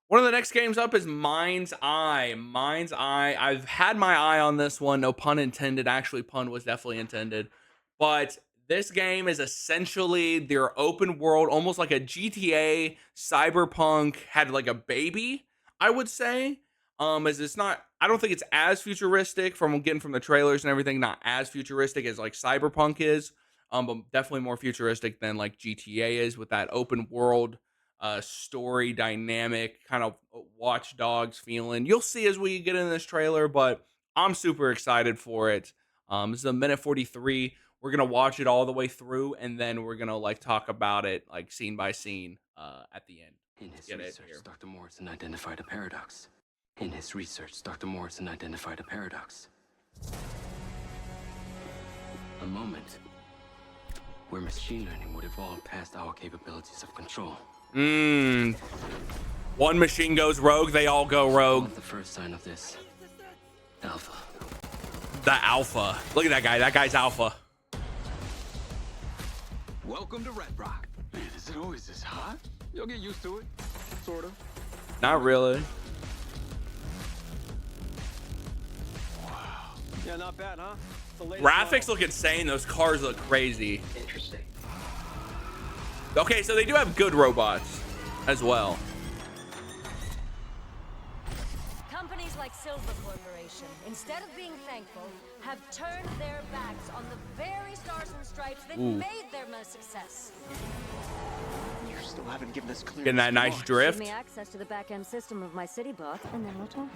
One of the next games up is Mind's Eye. Mind's Eye. I've had my eye on this one. No pun intended. Actually, pun was definitely intended. But this game is essentially their open world, almost like a GTA Cyberpunk had like a baby, I would say. As it's not, I don't think it's as futuristic from getting from the trailers and everything, not as futuristic as like Cyberpunk is. But definitely more futuristic than like GTA is with that open world story dynamic kind of watch dogs feeling. You'll see as we get in this trailer, but I'm super excited for it. This is a minute 43. We're gonna watch it all the way through, and then we're gonna like talk about it like scene by scene at the end. In Let's his get it research, here. Dr. Morrison identified a paradox. In his research, Dr. Morrison identified a paradox. A moment where machine learning would evolve past our capabilities of control. One machine goes rogue, they all go rogue. The first sign of this. Alpha. The alpha. Look at that guy. That guy's alpha. Welcome to Red Rock. Man, is it always this hot? You'll get used to it. Sort of. Not really. Wow. Yeah, not bad, huh? Graphics look insane. Those cars look crazy. Interesting. Okay, so they do have good robots as well. Companies like Silver Corporation, instead of being thankful, have turned their backs on the very stars and stripes that made them a success. You still haven't given us clearance. Getting that nice drift. Give me access to the back-end system of my city bot, and then we'll talk.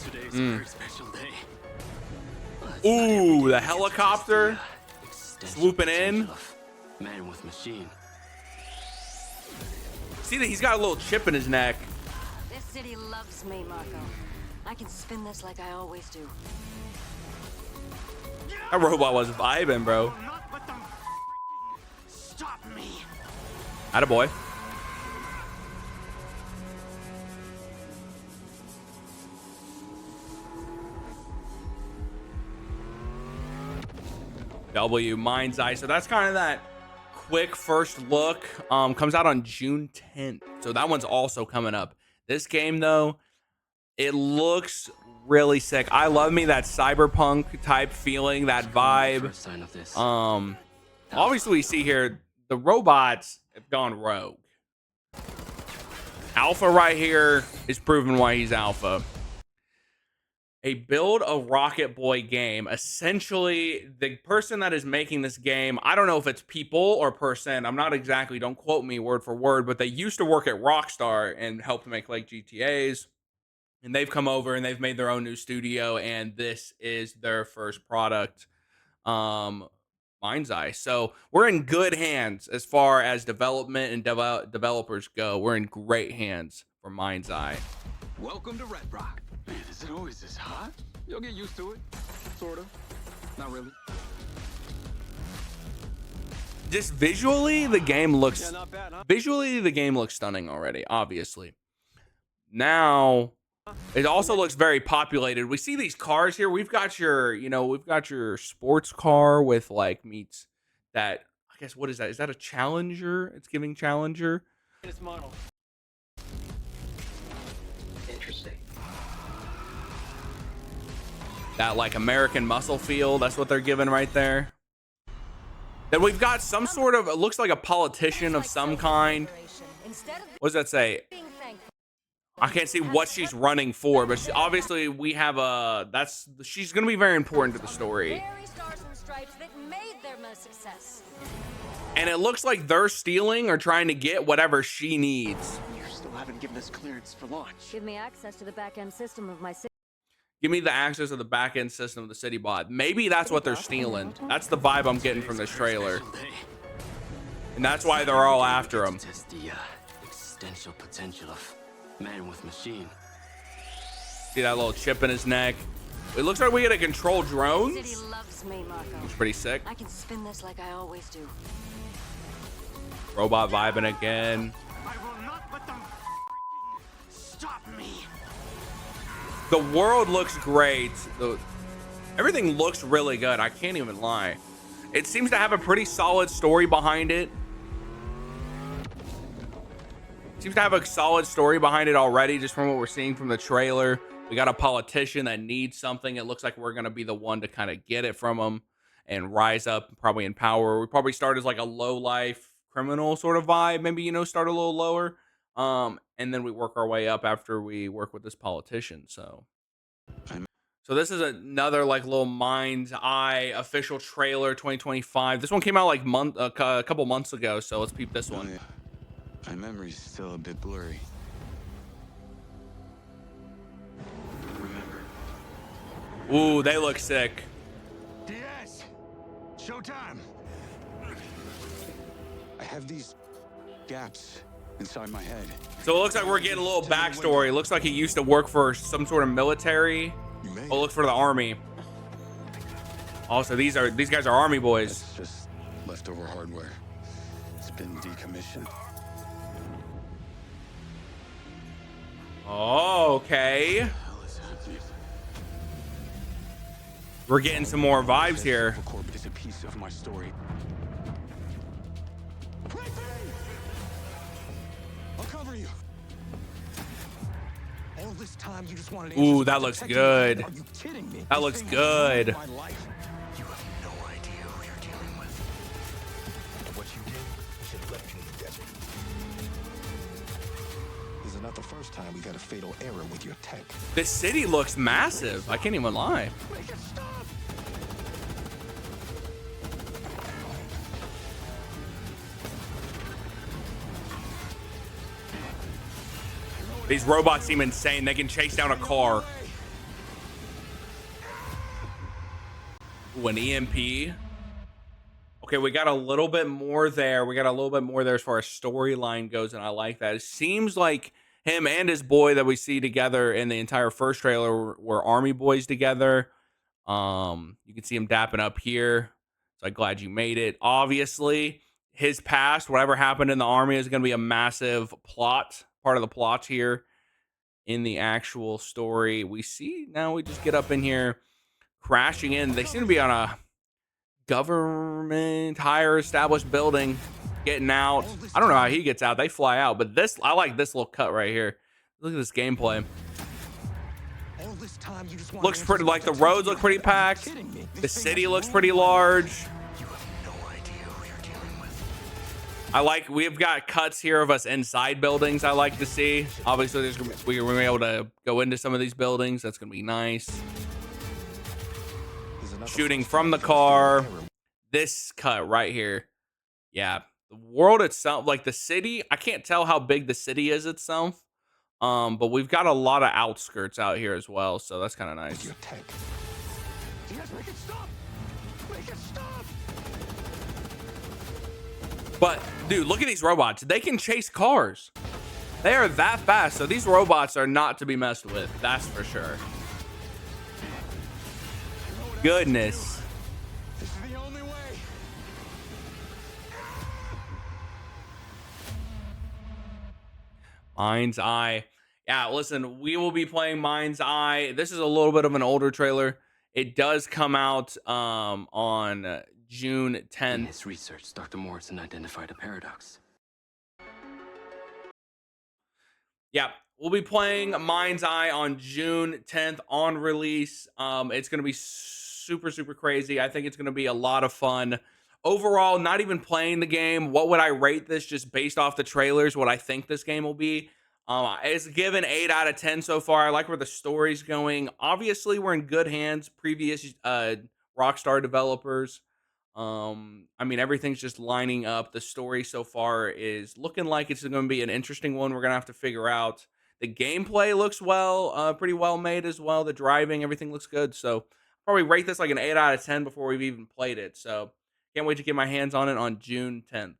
Today's a very special day. Ooh, the helicopter swooping in. Man with machine. See that he's got a little chip in his neck. This city loves me, Marco. I can spin this like I always do. That robot was vibing, bro. Not let them stop me. Attaboy. Mind's Eye. So that's kind of that quick first look. Comes out on June 10th. So that one's also coming up. This game though, it looks really sick. I love me that cyberpunk type feeling, that vibe. First sign of this. Obviously we see here the robots have gone rogue. Alpha right here is proving why he's alpha. A build a Rocket Boy game. Essentially, the person that is making this game, I don't know if it's people or person. I'm not exactly, don't quote me word for word, but they used to work at Rockstar and helped make like GTAs. And they've come over and they've made their own new studio, and this is their first product, Mind's Eye. So we're in good hands as far as development and developers go. We're in great hands for Mind's Eye. Welcome to Red Rock. Man, is it always this hot? You'll get used to it. Sort of. Not really. Just visually, the game looks Yeah, not bad, huh? visually the game looks stunning already. Obviously, now it also looks very populated. We see these cars here. We've got your, we've got your sports car with like meets that. I guess what is that? Is that a Challenger? It's giving Challenger. This model. Interesting. That like American muscle feel. That's what they're giving right there. Then we've got some sort of, it looks like a politician of some kind. What does that say? I can't see what she's running for, but obviously we have a, she's going to be very important to the story. And it looks like they're stealing or trying to get whatever she needs. You still haven't given us clearance for launch. Give me access to the back-end system of my city. Give me the access to the back-end system of the city bot. Maybe that's what they're stealing. That's the vibe I'm getting from this trailer. And that's why they're all after him. Test the existential potential of man with machine. See that little chip in his neck? It looks like we get to control drones. City loves me, Marco. Looks pretty sick. I can spin this like I always do. Robot vibing again. I will not let them stop me. The world looks great. Everything looks really good. I can't even lie. It seems to have a pretty solid story behind it. seems to have a solid story behind it already, just from what we're seeing from the trailer. We got a politician that needs something. It looks like we're going to be the one to kind of get it from him and rise up, probably in power. We probably start as like a low life criminal sort of vibe, maybe, start a little lower. And then we work our way up after we work with this politician. So this is another like little Mind's Eye official trailer 2025. This one came out like a couple months ago, so let's peep this one. My memory's still a bit blurry. Ooh, they look sick. DS, showtime. I have these gaps inside my head. So it looks like we're getting a little backstory. It looks like he used to work for some sort of military. Oh, look for the army. Also, these guys are army boys. It's just leftover hardware. It's been decommissioned. Oh, okay. We're getting some more vibes here. Corbett is a piece of my story. I'll cover you. All this time you just wanted Ooh, answers that to looks protect good. me. Are you kidding me? That This looks thing has ruined good. my life. You have no idea who you're dealing with. What you did should have left you in the desert. This is not the first time we got a fatal error with your tech. This city looks massive. I can't even lie. Make it stop! These robots seem insane. They can chase down a car. Ooh, an EMP. Okay, we got a little bit more there. We got a little bit more there as far as storyline goes, and I like that. It seems like him and his boy that we see together in the entire first trailer were army boys together. You can see him dapping up here. So I'm glad you made it. Obviously, his past, whatever happened in the army, is going to be a massive part of the plot here in the actual story. We see now we just get up in here crashing in. They seem to be on a government higher established building getting out. I don't know how he gets out. They fly out, but I like this little cut right here. Look at this gameplay. All this time you just wanted Looks pretty answers like to the protect roads me. look pretty Are you packed. kidding me? The This thing city has looks ruined pretty my large. You have no idea who you're dealing with. I like we've got cuts here of us inside buildings. I like to see. Obviously, we're gonna be able to go into some of these buildings. That's gonna be nice. This is not the Shooting first from time the we got a fatal car. error. This cut right here. Yeah, the world itself, like the city, I can't tell how big the city is itself. But we've got a lot of outskirts out here as well, so that's kind of nice. Your tech. DS, make it stop! Make it stop! But dude, look at these robots. They can chase cars. They are that fast, so these robots are not to be messed with. That's for sure. Goodness. This is the only way. Mind's Eye. Yeah, listen, we will be playing Mind's Eye. This is a little bit of an older trailer. It does come out on June In 10th. his research, Dr. Morrison identified a paradox. Yeah, we'll be playing Mind's Eye on June 10th on release. It's going to be super, super crazy. I think it's going to be a lot of fun. Overall, not even playing the game, what would I rate this just based off the trailers, what I think this game will be? It's given 8 out of 10 so far. I like where the story's going. Obviously, we're in good hands. Previous Rockstar developers. I mean, everything's just lining up. The story so far is looking like it's going to be an interesting one. We're going to have to figure out. The gameplay looks pretty well made as well. The driving, everything looks good. So probably rate this like an 8 out of 10 before we've even played it. So can't wait to get my hands on it on June 10th.